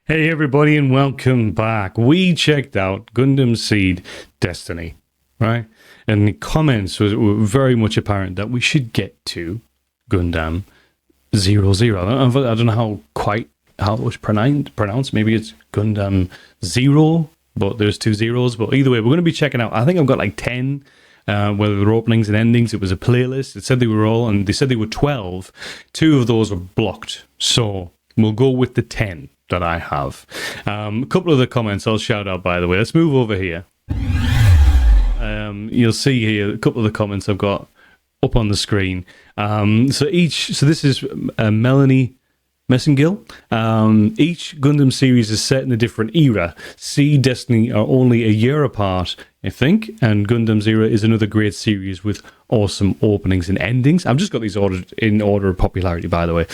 Hey everybody and welcome back. We checked out Gundam Seed Destiny, right? And the comments were very much apparent that we should get to Gundam 00. I don't know how it was pronounced. Maybe it's Gundam 0, but there's two zeros. But either way, we're going to be checking out. I think I've got like 10, whether they're openings and endings. It was a playlist. It said they were all, and they said they were 12. 2 of those were blocked. So we'll go with the 10 that I have. A couple of the comments I'll shout out, by the way. Let's move over here. You'll see here a couple of the comments I've got up on the screen. So this is Melanie Messengill. Each Gundam series is set in a different era. Seed Destiny are only a year apart, I think, and Gundam Zero is another great series with awesome openings and endings. I've just got these ordered in order of popularity, by the way.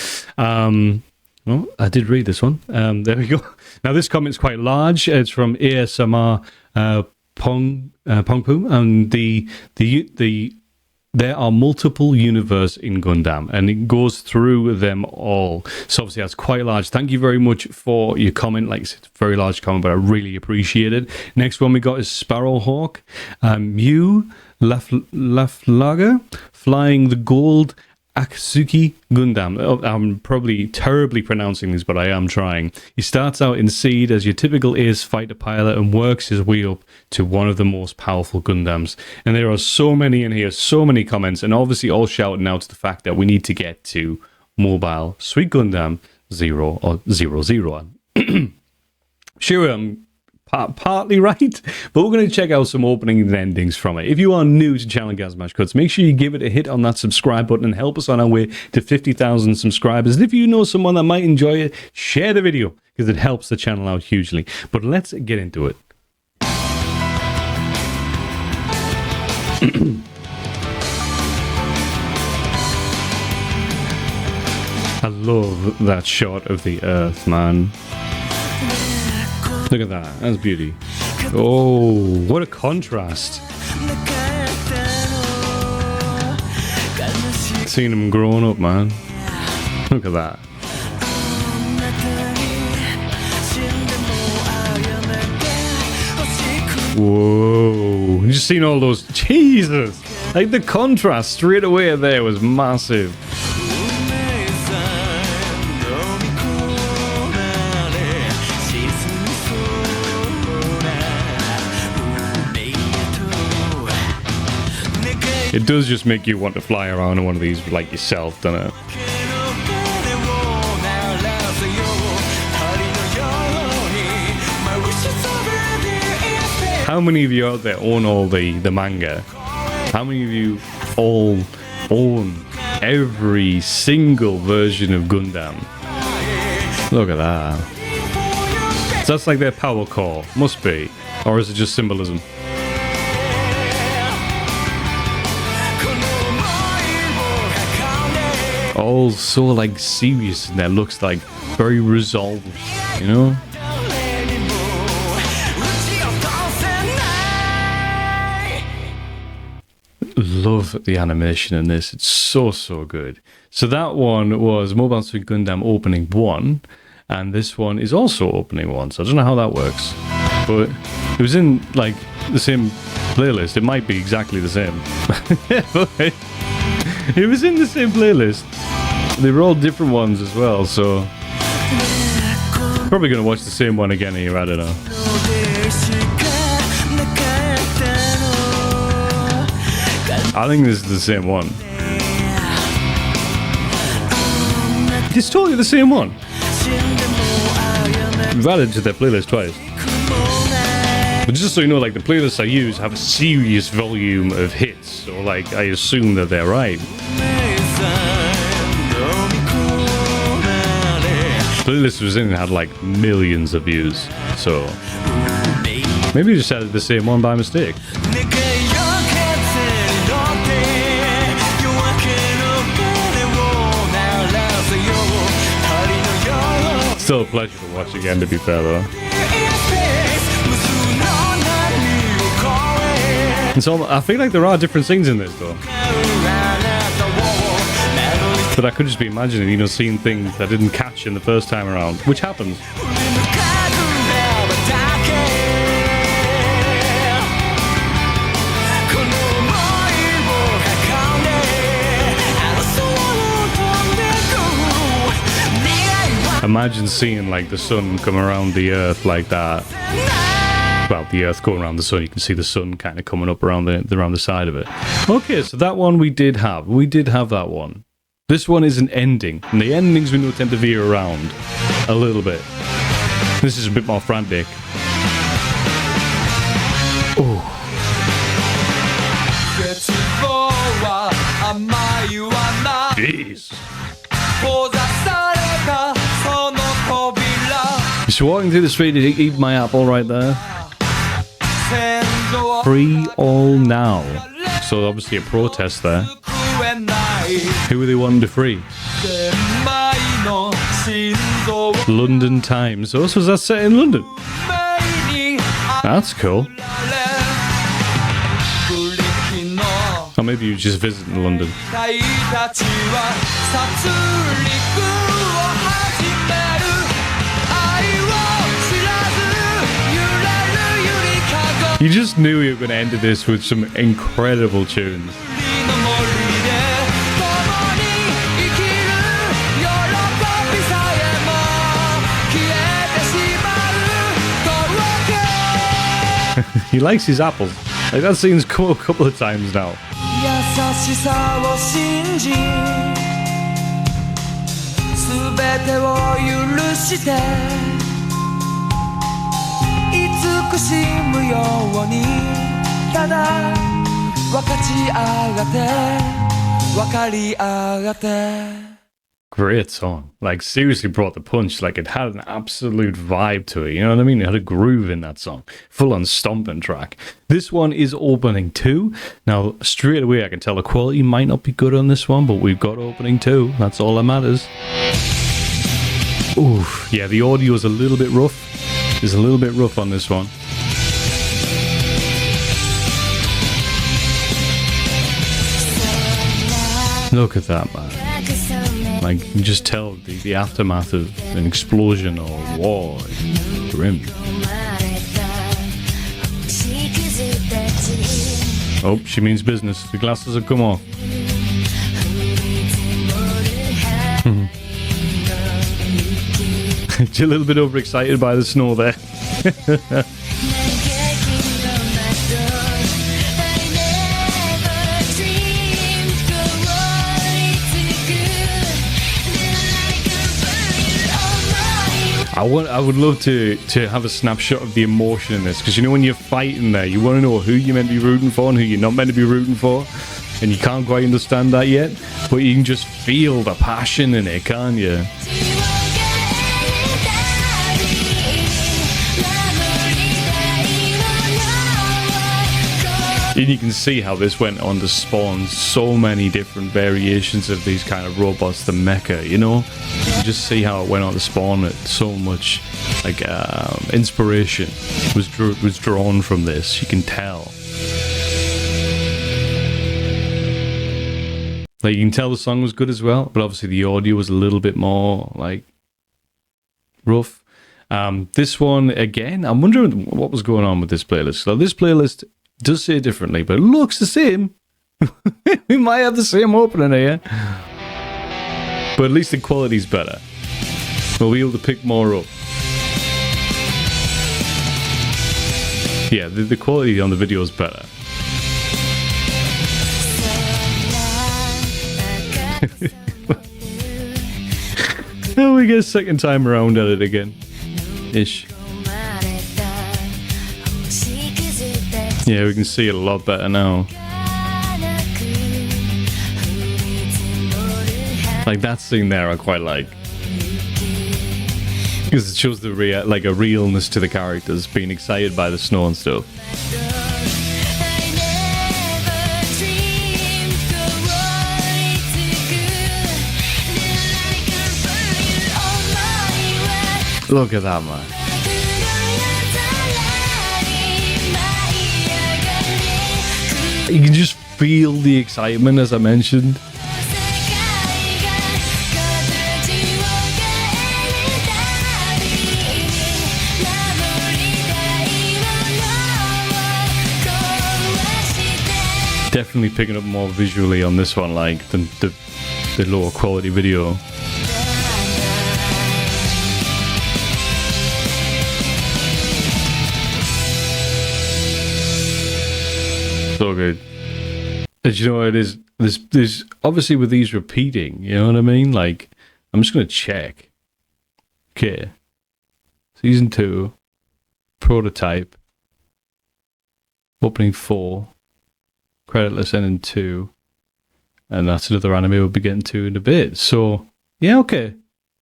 Well, I did read this one. There we go. Now, this comment's quite large. It's from ASMR Pongpu, and there are multiple universes in Gundam, and it goes through them all. So obviously, that's quite large. Thank you very much for your comment. Like, it's a very large comment, but I really appreciate it. Next one we got is Sparrowhawk, Mew Laflager, flying the gold Akatsuki Gundam. I'm probably terribly pronouncing this, but I am trying. He starts out in Seed as your typical ace fighter pilot and works his way up to one of the most powerful Gundams. And there are so many in here, so many comments, and obviously all shouting out to the fact that we need to get to Mobile Suit Gundam 0 or 00. Sure, I'm partly right, but we're going to check out some openings and endings from it. If you are new to Channel Gazmash Cuts, make sure you give it a hit on that subscribe button and help us on our way to 50,000 subscribers. And if you know someone that might enjoy it, share the video because it helps the channel out hugely. But let's get into it. I love that shot of the Earth, man. Look at that. That's beauty. Oh, what a contrast. Seeing him growing up, man. Look at that. Whoa. You just seen all those. Jesus. Like the contrast straight away there was massive. It does just make you want to fly around on one of these like yourself, doesn't it? How many of you out there own all the manga? How many of you all own every single version of Gundam? Look at that. So that's like their power core. Must be. Or is it just symbolism? All so like serious, and that looks like very resolved, you know? Love the animation in this. It's so good. So that one was Mobile Suit Gundam opening 1, and this one is also opening 1. So I don't know how that works, but it was in like the same playlist. It might be exactly the same. But it was in the same playlist. They were all different ones as well, so probably gonna watch the same one again here, I don't know. I think this is the same one. It's totally the same one. We've added to their playlist twice. But just so you know, like the playlists I use have a serious volume of hits, so like I assume that they're right. Playlist was in had like millions of views, so maybe you just added the same one by mistake. Still a pleasure to watch again, to be fair though. And so I feel like there are different scenes in this though. But I could just be imagining, you know, seeing things I didn't catch in the first time around, which happens. Imagine seeing like the sun come around the earth like that. Well, the earth going around the sun, you can see the sun kind of coming up around the side of it. Okay, so that one we did have. We did have that one. This one is an ending, and the endings we know tend to veer around a little bit. This is a bit more frantic. Oh. Jeez. Just walking through the street and eat my apple right there. Free all now. So obviously a protest there. Who are they wanting to free? London Times. Oh, so is that set in London? That's cool. Or maybe you just visiting London. You just knew you were going to end this with some incredible tunes. He likes his apples. Like, that scene's come a couple of times now. Great song. Like, seriously brought the punch. Like, it had an absolute vibe to it. You know what I mean? It had a groove in that song. Full on stomping track. This one is opening 2. Now, straight away, I can tell the quality might not be good on this one, but we've got opening 2. That's all that matters. Oof. Yeah, the audio is a little bit rough. It's a little bit rough on this one. Look at that, man. Like, you can just tell the aftermath of an explosion or war. It's grim. Oh, she means business. The glasses have come off. You're a little bit overexcited by the snow there. I would love to have a snapshot of the emotion in this, because you know when you're fighting there, you want to know who you're meant to be rooting for and who you're not meant to be rooting for, and you can't quite understand that yet, but you can just feel the passion in it, can't you? And you can see how this went on to spawn so many different variations of these kind of robots, the mecha, you know? You can just see how it went on to spawn it. So much, like, inspiration was drawn from this, you can tell. Like, you can tell the song was good as well, but obviously the audio was a little bit more, like, rough. This one, again, I'm wondering what was going on with this playlist. So this playlist does say differently, but it looks the same. We might have the same opening here, but at least the quality's better. We'll be able to pick more up. Yeah, the quality on the video is better. Oh, we get a second time around at it again. Ish. Yeah, we can see it a lot better now. Like, that scene there I quite like, because it shows the like a realness to the characters being excited by the snow and stuff. Look at that, man. You can just feel the excitement, as I mentioned. Definitely picking up more visually on this one, like, than the lower quality video. So good. And you know what it is? There's obviously with these repeating, you know what I mean? Like, I'm just going to check. Okay. Season 2. Prototype. Opening 4. Creditless ending 2. And that's another anime we'll be getting to in a bit. So, yeah, okay.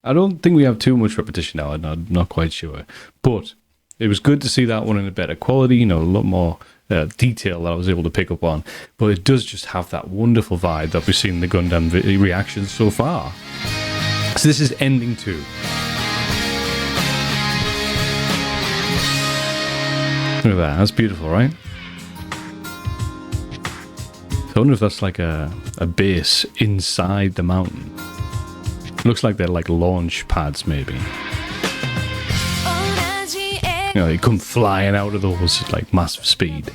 I don't think we have too much repetition now. I'm not quite sure. But it was good to see that one in a better quality, you know, a lot more detail that I was able to pick up on. But it does just have that wonderful vibe that we've seen in the Gundam reactions so far. So this is ending 2. Look at that. That's beautiful, right? I wonder if that's like a base inside the mountain. Looks like they're like launch pads, maybe. You know, they come flying out of those at like massive speed.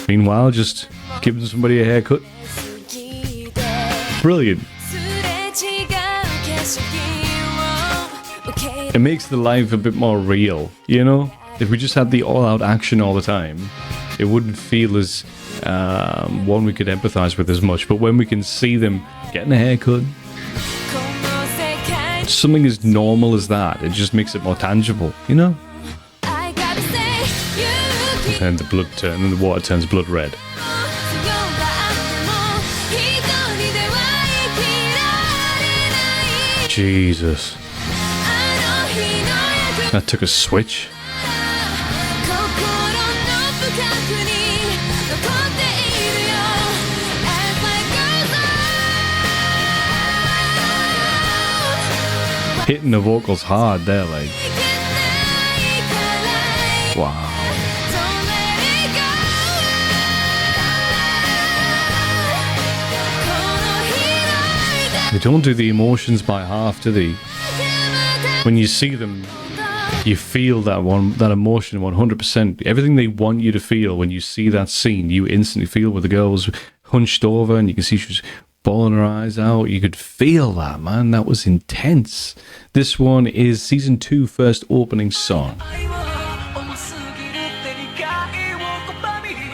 Meanwhile, just giving somebody a haircut. Brilliant. It makes the life a bit more real, you know? If we just had the all-out action all the time, it wouldn't feel as one we could empathize with as much. But when we can see them getting a haircut, something as normal as that, it just makes it more tangible, you know? And the blood turns, and the water turns blood red. Jesus. That took a switch. Hitting the vocals hard there, like. Wow. They don't do the emotions by half, do they? When you see them, you feel that emotion 100%. Everything they want you to feel when you see that scene, you instantly feel where the girl's hunched over and you can see she's bawling her eyes out. You could feel that, man. That was intense. This one is season 2 first opening song.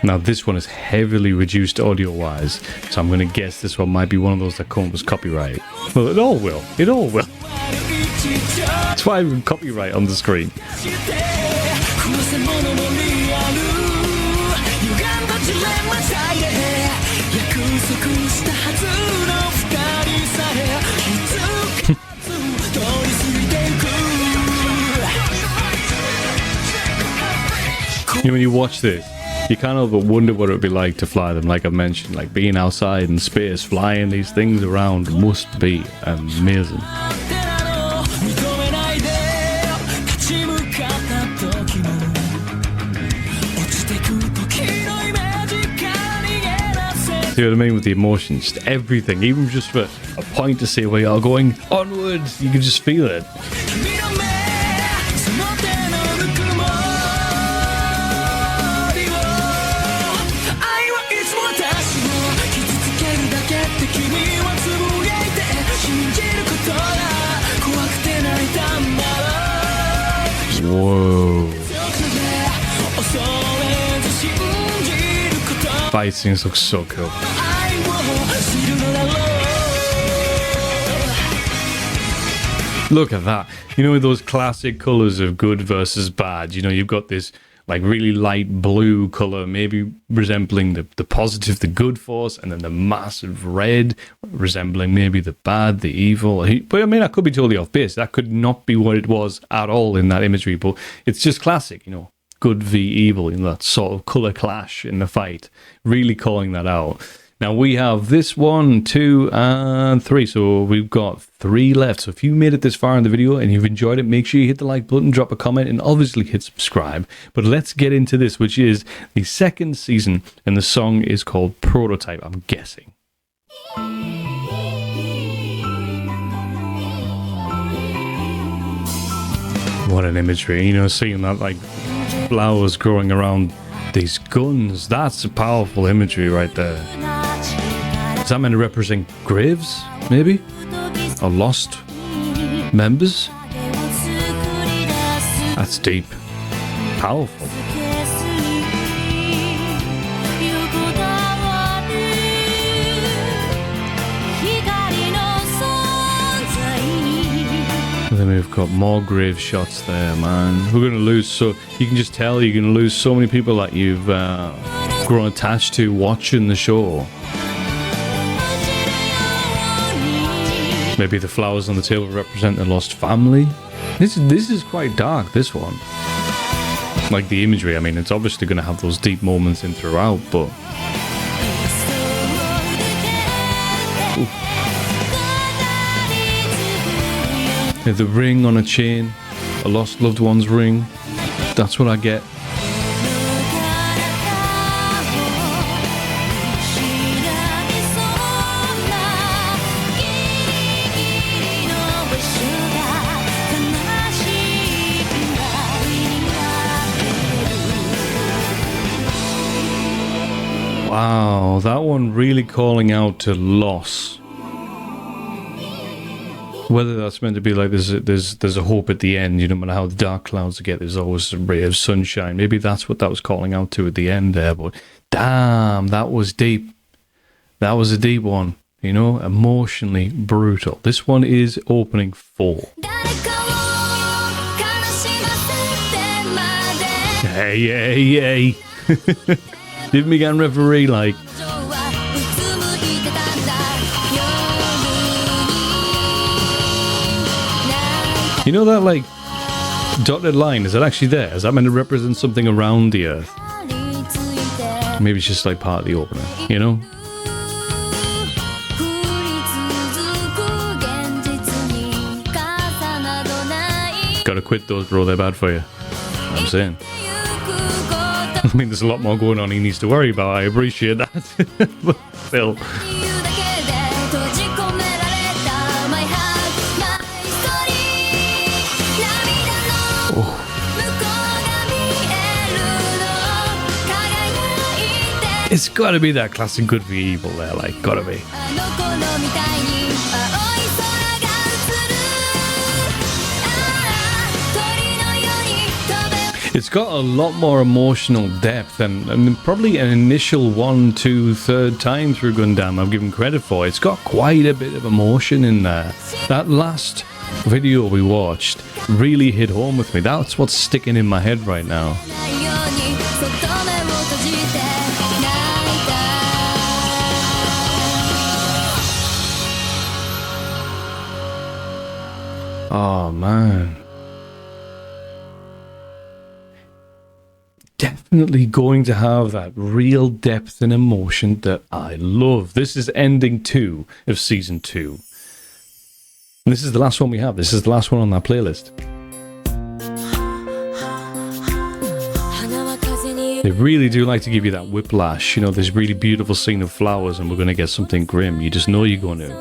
Now this one is heavily reduced audio wise, so I'm going to guess this one might be one of those that comes with copyright. Well, it all will. It all will. That's why I have copyright on the screen. You know, when you watch this, you kind of wonder what it would be like to fly them, like I mentioned, like being outside in space, flying these things around must be amazing. See what I mean with the emotions, just everything, even just for a point to see where you're going onwards, you can just feel it. Whoa. Fight scenes look so cool. Look at that. You know, those classic colors of good versus bad. You know, you've got this like really light blue color, maybe resembling the positive, the good force, and then the massive red resembling maybe the bad, the evil. But I mean, I could be totally off base. That could not be what it was at all in that imagery, but it's just classic, you know, good v evil, in that sort of color clash in the fight, really calling that out. Now we have this 1, 2, and 3. So we've got 3 left. So if you made it this far in the video and you've enjoyed it, make sure you hit the like button, drop a comment, and obviously hit subscribe. But let's get into this, which is the second season, and the song is called Prototype, I'm guessing. What an imagery, you know, seeing that like flowers growing around these guns, that's a powerful imagery right there. Is that meant to represent graves, maybe? Or lost members? That's deep. Powerful. we've got more grave shots there, man. We're going to lose, so you can just tell you're going to lose so many people that you've grown attached to watching the show. Maybe the flowers on the table represent a lost family. This is quite dark, this one. Like the imagery, I mean, it's obviously going to have those deep moments in throughout, but... Ooh. Yeah, the ring on a chain, a lost loved one's ring. That's what I get. Wow, that one really calling out to loss. Whether that's meant to be like there's a hope at the end, you know, no matter how dark clouds get, there's always a ray of sunshine. Maybe that's what that was calling out to at the end there, but damn, that was deep. That was a deep one, you know, emotionally brutal. This one is opening 4. Hey. Did me again, referee, like. You know that, like, dotted line, is that actually there? Is that meant to represent something around the Earth? Maybe it's just like part of the opener, you know? Gotta quit those, bro, they're bad for you. I'm saying. I mean, there's a lot more going on he needs to worry about. I appreciate that. But still. Oh. It's gotta be that classic good v evil there, like, gotta be. It's got a lot more emotional depth and probably an initial 1, 2, 3rd time through Gundam I've given credit for. It's got quite a bit of emotion in there. That last video we watched really hit home with me. That's what's sticking in my head right now. Oh man. Definitely going to have that real depth and emotion that I love. This is ending 2 of season 2. And this is the last one we have. This is the last one on that playlist. They really do like to give you that whiplash, you know, this really beautiful scene of flowers and we're going to get something grim. You just know you're going to.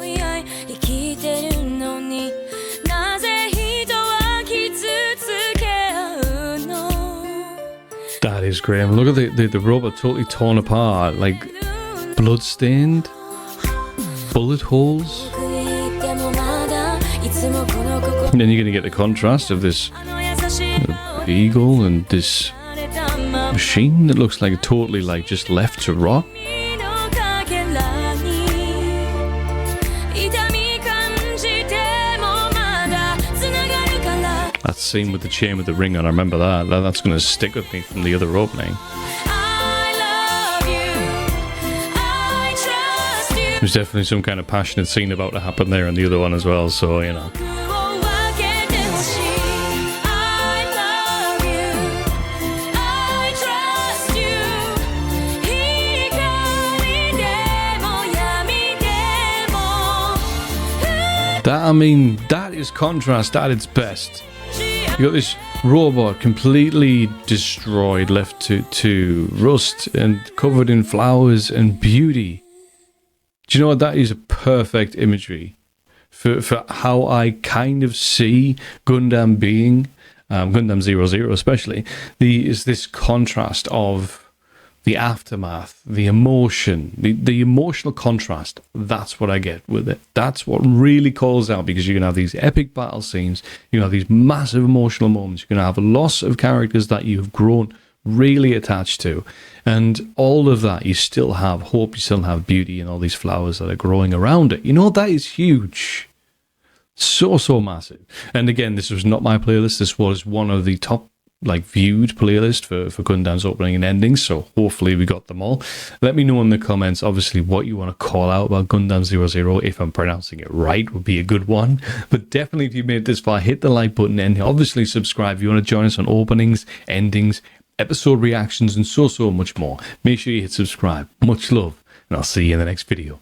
That is great. Look at the robot totally torn apart, like blood-stained, bullet holes. And then you're going to get the contrast of this eagle and this machine that looks like totally like just left to rot. That scene with the chain with the ring on, I remember that. That's going to stick with me from the other opening. There's definitely some kind of passionate scene about to happen there in the other one as well, so, you know. That, I mean, that is contrast at its best. You got this robot completely destroyed, left to rust and covered in flowers and beauty. Do you know what? That is a perfect imagery for how I kind of see Gundam being, Gundam 00 especially. Is this contrast of the aftermath, the emotion, the emotional contrast. That's what I get with it. That's what really calls out, because you're going to have these epic battle scenes, you know, these massive emotional moments. You're going to have a loss of characters that you've grown really attached to. And all of that, you still have hope, you still have beauty, and all these flowers that are growing around it. You know, that is huge. So massive. And again, this was not my playlist. This was one of the top viewed playlist for Gundam's opening and endings, so hopefully we got them all. Let me know in the comments obviously what you want to call out about Gundam 00. If I'm pronouncing it right would be a good one, but definitely if you made it this far, hit the like button and obviously subscribe if you want to join us on openings, endings, episode reactions, and so much more. Make sure you hit subscribe. Much love, and I'll see you in the next video.